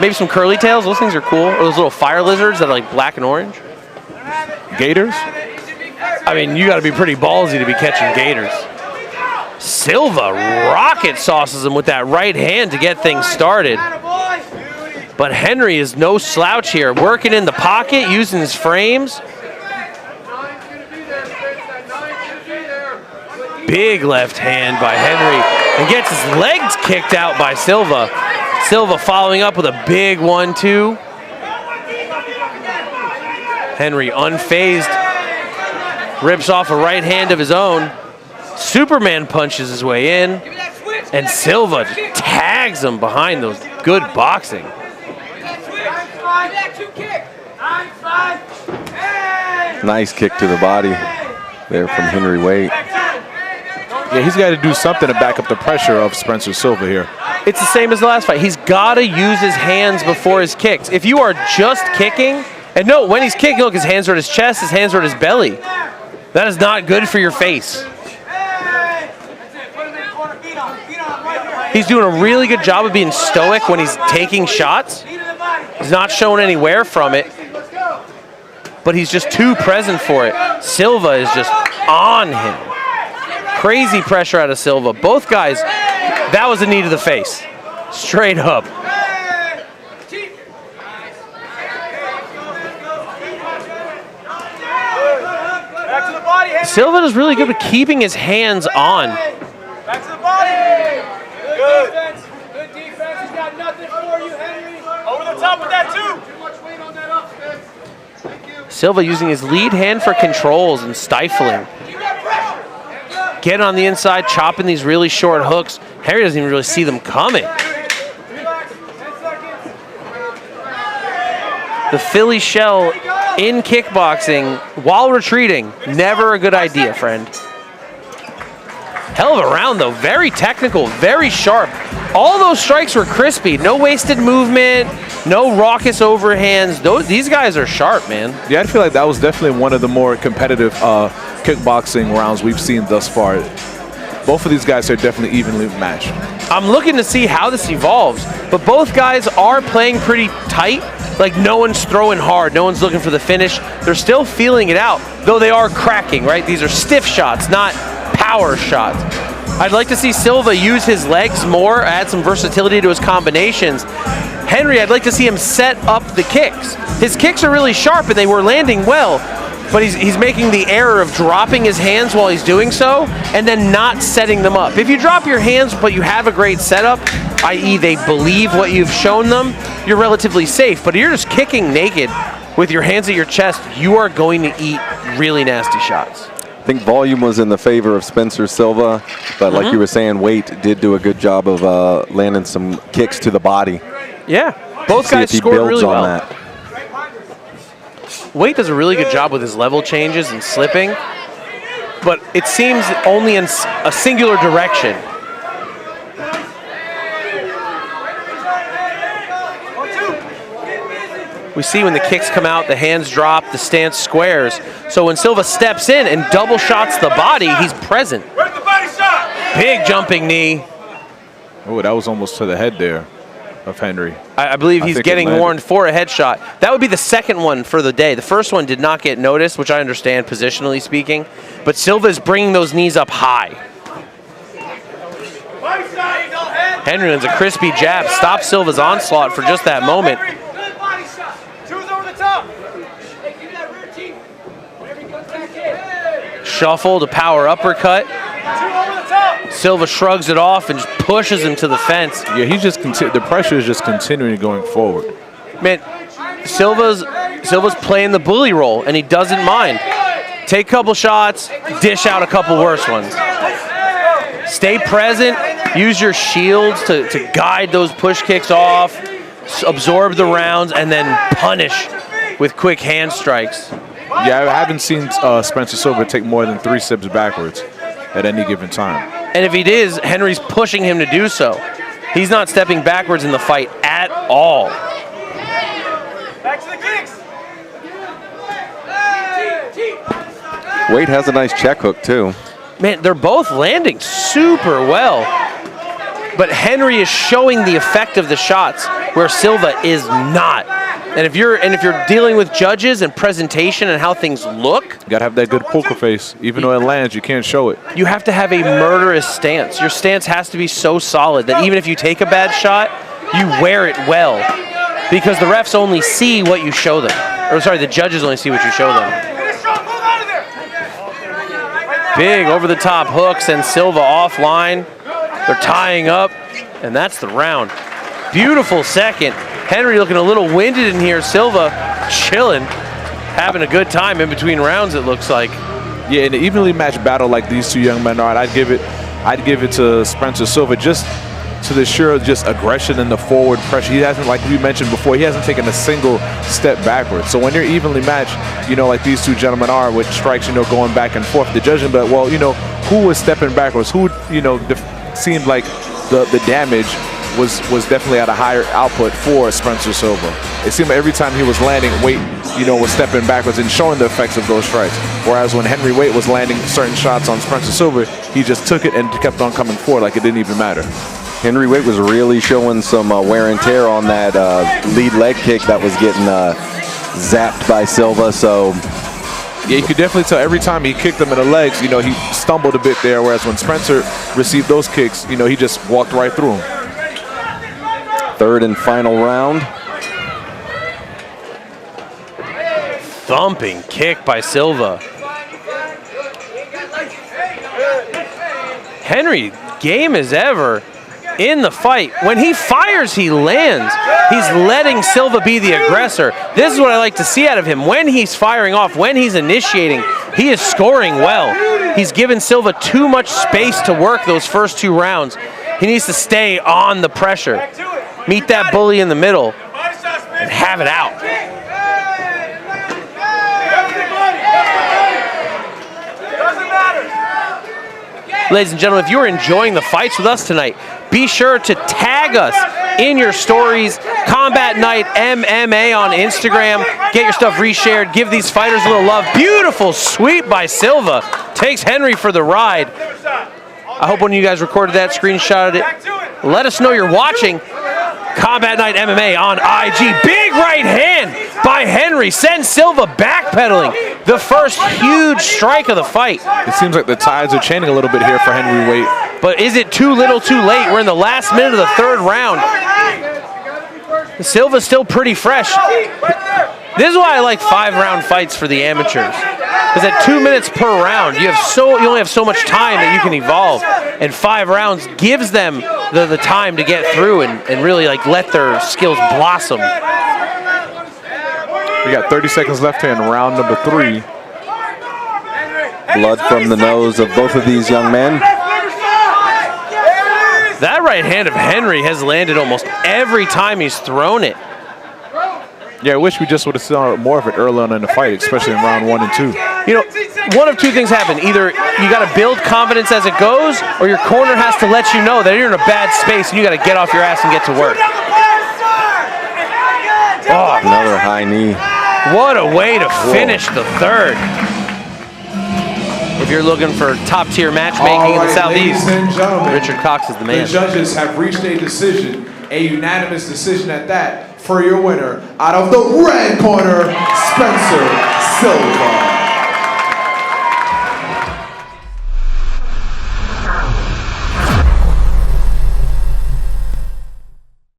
Maybe some curly tails. Those things are cool. Or those little fire lizards that are like black and orange. Gators? I mean, you got to be pretty ballsy to be catching gators. Silva rocket sauces him with that right hand to get things started. But Henry is no slouch here, working in the pocket, using his frames. Big left hand by Henry, and gets his legs kicked out by Silva. Silva following up with a big 1-2. Henry unfazed, rips off a right hand of his own. Superman punches his way in, and Silva tags him behind those good boxing. Nice kick to the body there from Henry Waite. Yeah, he's got to do something to back up the pressure of Spencer Silva here. It's the same as the last fight. He's got to use his hands before his kicks. If you are just kicking, and no, when he's kicking, look, his hands are at his chest, his hands are at his belly. That is not good for your face. He's doing a really good job of being stoic when he's taking shots. He's not showing any wear from it, but he's just too present for it. Silva is just on him. Crazy pressure out of Silva. Both guys, that was a knee to the face. Straight up. Silva is really good at keeping his hands on. Back to the body. Good defense. Good defense. He's got nothing for you, Henry. Over the top with that, too. Too much weight on that up, Spence. Thank you. Silva using his lead hand for controls and stifling. Getting on the inside, chopping these really short hooks. Henry doesn't even really see them coming. The Philly shell in kickboxing while retreating, never a good idea, friend. Hell of a round though, very technical, very sharp. All those strikes were crispy, no wasted movement, no raucous overhands. These guys are sharp, man. Yeah, I feel like that was definitely one of the more competitive kickboxing rounds we've seen thus far. Both of these guys are definitely evenly matched. I'm looking to see how this evolves, but both guys are playing pretty tight. Like no one's throwing hard, no one's looking for the finish. They're still feeling it out, though they are cracking, right? These are stiff shots, not power shots. I'd like to see Silva use his legs more, add some versatility to his combinations. Henry, I'd like to see him set up the kicks. His kicks are really sharp and they were landing well, but he's making the error of dropping his hands while he's doing so and then not setting them up. If you drop your hands but you have a great setup, i.e. they believe what you've shown them, you're relatively safe. But if you're just kicking naked with your hands at your chest, you are going to eat really nasty shots. I think volume was in the favor of Spencer Silva, but like you were saying, Waite did do a good job of landing some kicks to the body. Yeah, both guys scored really well. That. Waite does a really good job with his level changes and slipping, but it seems only in a singular direction. We see when the kicks come out, the hands drop, the stance squares. So when Silva steps in and double shots the body, he's present. Big jumping knee. Oh, that was almost to the head there of Henry. I believe he's getting warned for a headshot. That would be the second one for the day. The first one did not get noticed, which I understand positionally speaking. But Silva is bringing those knees up high. Henry lands a crispy jab, stops Silva's onslaught for just that moment. Shuffle to power uppercut. Silva shrugs it off and just pushes him to the fence. Yeah, he's just the pressure is just continuing going forward. Man, Silva's playing the bully role and he doesn't mind. Take a couple shots, dish out a couple worse ones. Stay present, use your shields to guide those push kicks off, absorb the rounds, and then punish with quick hand strikes. Yeah, I haven't seen Spencer Silva take more than 3 steps backwards at any given time. And if he is, Henry's pushing him to do so. He's not stepping backwards in the fight at all. Back to the kicks. Waite has a nice check hook too. Man, they're both landing super well. But Henry is showing the effect of the shots. where Silva is not. And if you're dealing with judges and presentation and how things look, You gotta have that good poker face. Even though it lands, you can't show it. you have to have a murderous stance. Your stance has to be so solid that even if you take a bad shot, you wear it well. Because the refs only see what you show them. Or sorry, the judges only see what you show them. Big over-the-top hooks and Silva offline. They're tying up, and that's the round. Beautiful second. Henry looking a little winded in here. Silva chilling, having a good time in between rounds, it looks like. Yeah, in an evenly matched battle like these two young men are, I'd give it to Spencer Silva just to the sheer just aggression and the forward pressure. He hasn't, like we mentioned before, he hasn't taken a single step backwards. So when you're evenly matched, you know, like these two gentlemen are with strikes, you know, going back and forth, the judging, but well, you know, who was stepping backwards? Who, you know, seemed like the damage was definitely at a higher output for Spencer Silva. It seemed like every time he was landing, Waite, you know, was stepping backwards and showing the effects of those strikes. Whereas when Henry Waite was landing certain shots on Spencer Silva, he just took it and kept on coming forward like it didn't even matter. Henry Waite was really showing some wear and tear on that lead leg kick that was getting zapped by Silva. So yeah, you could definitely tell every time he kicked him in the legs, you know, he stumbled a bit there. Whereas when Spencer received those kicks, you know, he just walked right through him. Third and final round. Thumping kick by Silva. Henry, game as ever in the fight. When he fires, he lands. He's letting Silva be the aggressor. This is what I like to see out of him. When he's firing off, when he's initiating, he is scoring well. He's given Silva too much space to work those first two rounds. He needs to stay on the pressure. Meet that bully in the middle and have it out. Ladies and gentlemen, if you're enjoying the fights with us tonight, be sure to tag us in your stories. Combat Night MMA on Instagram. Get your stuff reshared. Give these fighters a little love. Beautiful sweep by Silva. Takes Henry for the ride. I hope one of you guys recorded that, screenshotted it. Let us know you're watching. Combat Night MMA on IG. Big right hand by Henry. Sends Silva backpedaling. The first huge strike of the fight. It seems like the tides are changing a little bit here for Henry Waite. But is it too little too late? We're in the last minute of the third round. Silva's still pretty fresh. This is why I like 5-round fights for the amateurs. Because at 2 minutes per round, you only have so much time that you can evolve. And 5 rounds gives them the time to get through and really like let their skills blossom. We got 30 seconds left here in round number 3. blood from the nose of both of these young men. That right hand of Henry has landed almost every time he's thrown it. Yeah, I wish we just would have seen more of it early on in the fight, especially in round 1 and 2. You know, one of two things happen. Either you got to build confidence as it goes, or your corner has to let you know that you're in a bad space and you got to get off your ass and get to work. Oh, another high knee. What a way to finish the third. If you're looking for top-tier matchmaking in the Southeast, Richard Cox is the man. The judges have reached a decision, a unanimous decision at that, for your winner, out of the red corner, Spencer Silva.